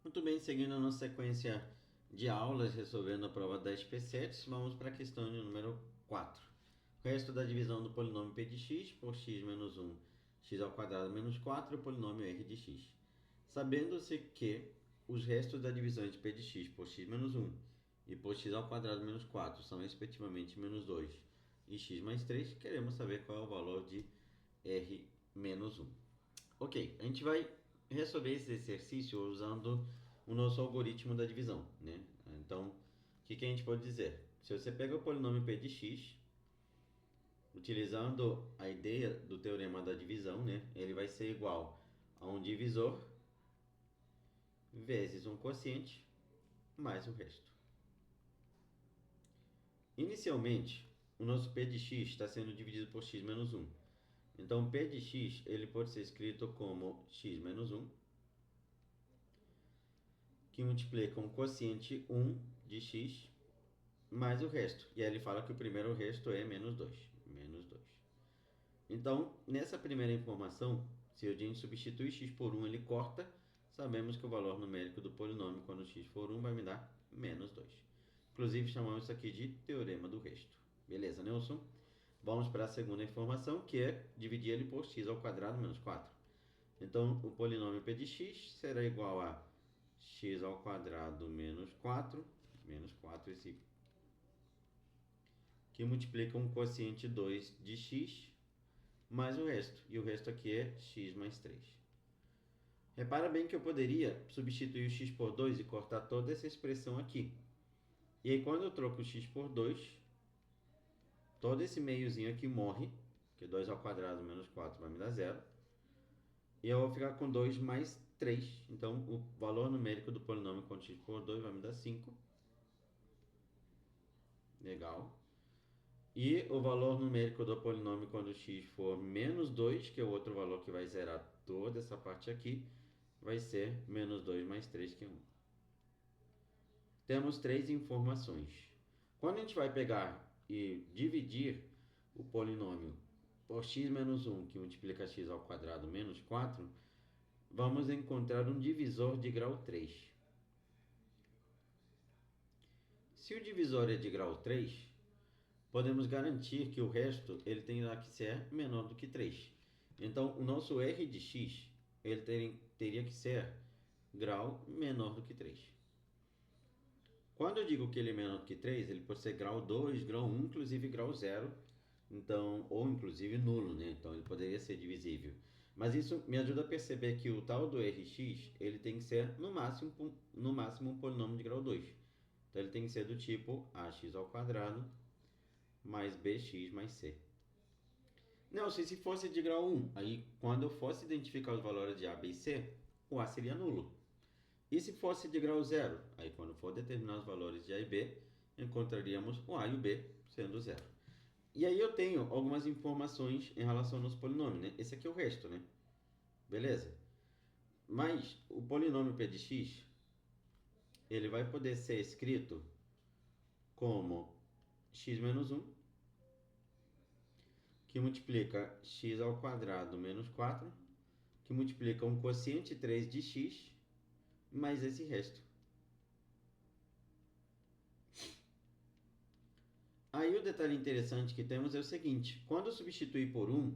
Muito bem, seguindo a nossa sequência de aulas resolvendo a prova da SP7, vamos para a questão de número 4. O resto da divisão do polinômio p de x por x menos 1, x ao quadrado menos 4, o polinômio r de x. Sabendo-se que os restos da divisão de p de x por x menos 1 e por x ao quadrado menos 4 são respectivamente menos 2 e x mais 3, queremos saber qual é o valor de r menos 1. Ok, a gente vai resolver esse exercício usando o nosso algoritmo da divisão, né? Então, o que a gente pode dizer? Se você pega o polinômio p de x, utilizando a ideia do teorema da divisão, né? Ele vai ser igual a um divisor vezes um quociente mais o resto. Inicialmente, o nosso p de x está sendo dividido por x menos 1. Então, p de x ele pode ser escrito como x menos 1, que multiplica um quociente 1 de x mais o resto. E aí ele fala que o primeiro resto é menos 2. Menos 2. Então, nessa primeira informação, se a gente substitui x por 1, ele corta. Sabemos que o valor numérico do polinômio quando x for 1 vai me dar menos 2. Inclusive, chamamos isso aqui de teorema do resto. Beleza, Nelson? Vamos para a segunda informação, que é dividir ele por x ao quadrado menos 4. Então, o polinômio p de x será igual a x ao quadrado menos 4 esse que multiplica um quociente 2 de x mais o resto. E o resto aqui é x mais 3. Repara bem que eu poderia substituir o x por 2 e cortar toda essa expressão aqui. E aí, quando eu troco o x por 2, todo esse meiozinho aqui morre, porque 2 ao quadrado menos 4 vai me dar 0. E eu vou ficar com 2 mais 3. Então, o valor numérico do polinômio quando x por 2 vai me dar 5. Legal. E o valor numérico do polinômio quando x for menos 2, que é o outro valor que vai zerar toda essa parte aqui, vai ser menos 2 mais 3, que é 1. Temos três informações. Quando a gente vai pegar e dividir o polinômio por x menos 1, que multiplica x ao quadrado menos 4, vamos encontrar um divisor de grau 3. Se o divisor é de grau 3, podemos garantir que o resto ele terá que ser menor do que 3. Então, o nosso r de x ele teria que ser grau menor do que 3. Quando eu digo que ele é menor do que 3, ele pode ser grau 2, grau 1, inclusive grau 0, então, ou inclusive nulo, né? Então ele poderia ser divisível. Mas isso me ajuda a perceber que o tal do Rx, ele tem que ser no máximo um polinômio de grau 2. Então ele tem que ser do tipo ax ao quadrado mais bx mais c. Não, se fosse de grau 1, aí quando eu fosse identificar os valores de a, b e c, o a seria nulo. E se fosse de grau 0, aí quando for determinar os valores de a e b, encontraríamos o a e o b sendo 0. E aí eu tenho algumas informações em relação ao nosso polinômio, né? Esse aqui é o resto, né? Beleza? Mas o polinômio p de x, ele vai poder ser escrito como x menos 1, que multiplica x ao quadrado menos 4, que multiplica um quociente 3 de x, mais esse resto. Aí o detalhe interessante que temos é o seguinte: quando eu substituir por 1,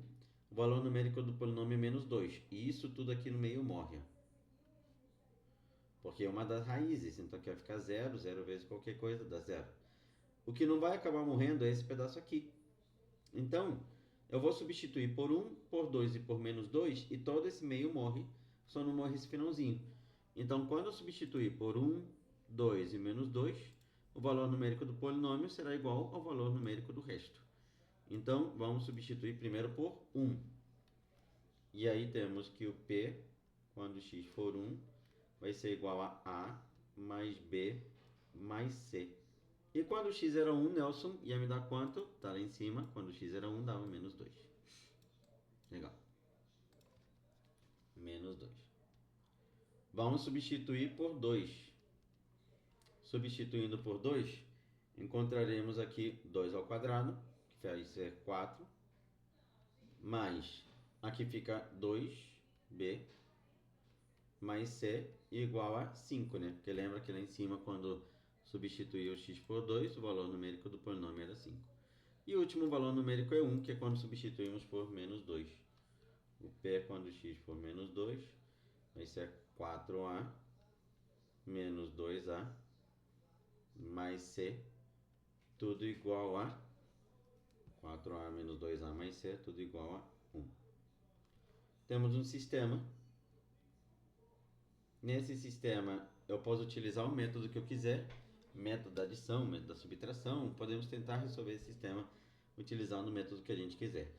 o valor numérico do polinômio é menos 2. E isso tudo aqui no meio morre. Porque é uma das raízes, então aqui vai ficar 0, 0 vezes qualquer coisa dá 0. O que não vai acabar morrendo é esse pedaço aqui. Então, eu vou substituir por 1, por 2 e por menos 2, e todo esse meio morre, só não morre esse finalzinho. Então, quando eu substituir por 1, 2 e menos 2, o valor numérico do polinômio será igual ao valor numérico do resto. Então, vamos substituir primeiro por 1. E aí temos que o P, quando x for 1, vai ser igual a mais B mais C. E quando x era 1, Nelson, ia me dar quanto? Tá lá em cima. Quando x era 1, dava menos 2. Legal. Menos 2. Vamos substituir por 2. Substituindo por 2, encontraremos aqui 2 ao quadrado, que vai ser 4, mais, aqui fica 2b, mais c, igual a 5, né? Porque lembra que lá em cima, quando substituir o x por 2, o valor numérico do polinômio era 5. E o último valor numérico é 1, que é quando substituímos por menos 2. O P é quando x for menos 2, vai ser 4a menos 2a mais c, tudo igual a 4a menos 2a mais c, tudo igual a 1. Temos um sistema. Nesse sistema, eu posso utilizar o método que eu quiser, método da adição, método da subtração. Podemos tentar resolver esse sistema utilizando o método que a gente quiser.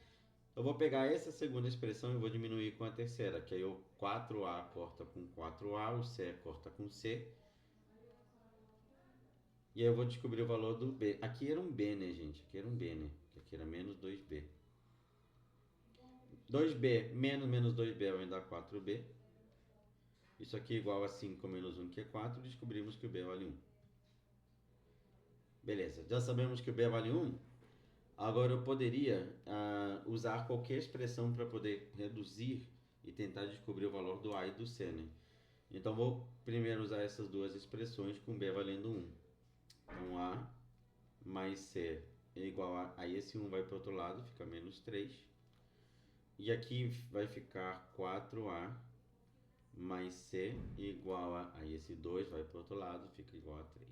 Eu vou pegar essa segunda expressão e vou diminuir com a terceira, que aí o 4a corta com 4a, o c corta com c. E aí eu vou descobrir o valor do b. Aqui era um b, né, gente? Aqui era um b, né? Aqui era menos 2b. 2b menos 2b vai dar 4b. Isso aqui é igual a 5 menos 1, que é 4. Descobrimos que o b vale 1. Beleza, já sabemos que o b vale 1. Agora eu poderia usar qualquer expressão para poder reduzir e tentar descobrir o valor do a e do c, né? Então vou primeiro usar essas duas expressões com b valendo 1. Então a mais c é igual a... Aí esse 1 vai para o outro lado, fica menos 3. E aqui vai ficar 4a mais c igual a... Aí esse 2 vai para o outro lado, fica igual a 3.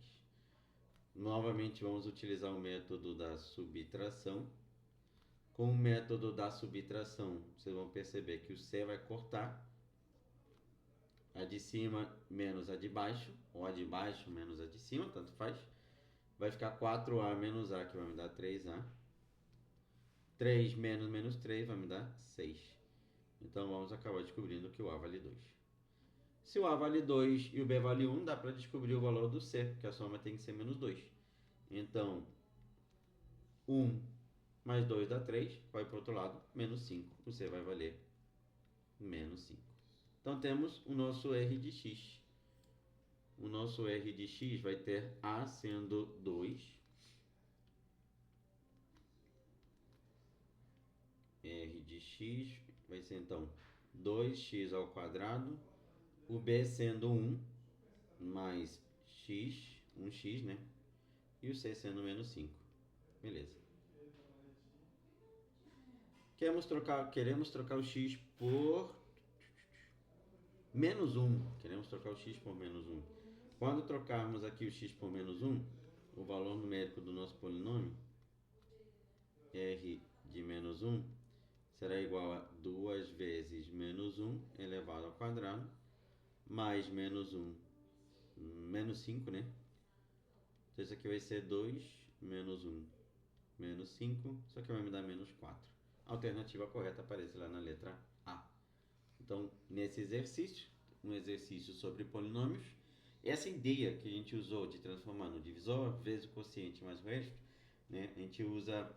Novamente vamos utilizar o método da subtração. Com o método da subtração, vocês vão perceber que o c vai cortar a de cima menos a de baixo, ou a de baixo menos a de cima, tanto faz. Vai ficar 4a menos a, que vai me dar 3a. 3 menos 3 vai me dar 6. Então vamos acabar descobrindo que o a vale 2. Se o a vale 2 e o b vale 1, dá para descobrir o valor do c, porque a soma tem que ser menos 2. Então, 1 mais 2 dá 3, vai para o outro lado, menos 5. O c vai valer menos 5. Então temos o nosso r de x. O nosso r de x vai ter a sendo 2. R de x vai ser então 2x ao quadrado. O b sendo 1 mais x, 1x, né? E o c sendo menos 5. Beleza. Queremos trocar o x por menos 1. Queremos trocar o x por menos 1. Quando trocarmos aqui o x por menos 1, o valor numérico do nosso polinômio, r de menos 1, será igual a 2 vezes menos 1 elevado ao quadrado, mais menos 1, menos 5, né? Então isso aqui vai ser 2 menos 1, menos 5, isso aqui vai me dar menos 4. A alternativa correta aparece lá na letra A. Então, nesse exercício, um exercício sobre polinômios, essa ideia que a gente usou de transformar no divisor, vezes o quociente mais o resto, né? A gente usa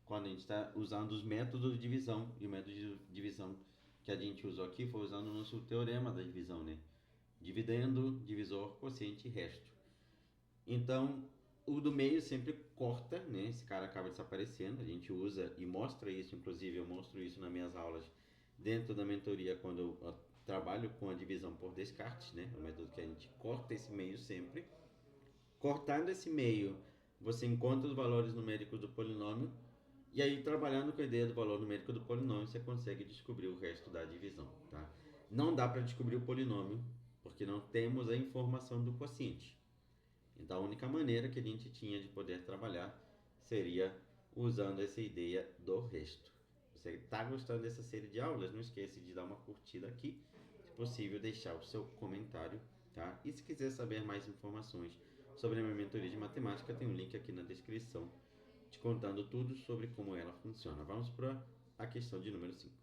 quando a gente está usando os métodos de divisão, e o método de divisão que a gente usou aqui foi usando o nosso teorema da divisão, né? Dividendo, divisor, quociente e resto. Então, o do meio sempre corta, né? Esse cara acaba desaparecendo. A gente usa e mostra isso, inclusive eu mostro isso nas minhas aulas dentro da mentoria quando eu trabalho com a divisão por descarte, né? O método que a gente corta esse meio sempre. Cortando esse meio, você encontra os valores numéricos do polinômio. E aí, trabalhando com a ideia do valor numérico do polinômio, você consegue descobrir o resto da divisão, tá? Não dá para descobrir o polinômio, porque não temos a informação do quociente. Então, a única maneira que a gente tinha de poder trabalhar seria usando essa ideia do resto. Se você está gostando dessa série de aulas, não esqueça de dar uma curtida aqui, se possível, deixar o seu comentário, tá? E se quiser saber mais informações sobre a minha mentoria de matemática, tem um link aqui na descrição te contando tudo sobre como ela funciona. Vamos para a questão de número 5.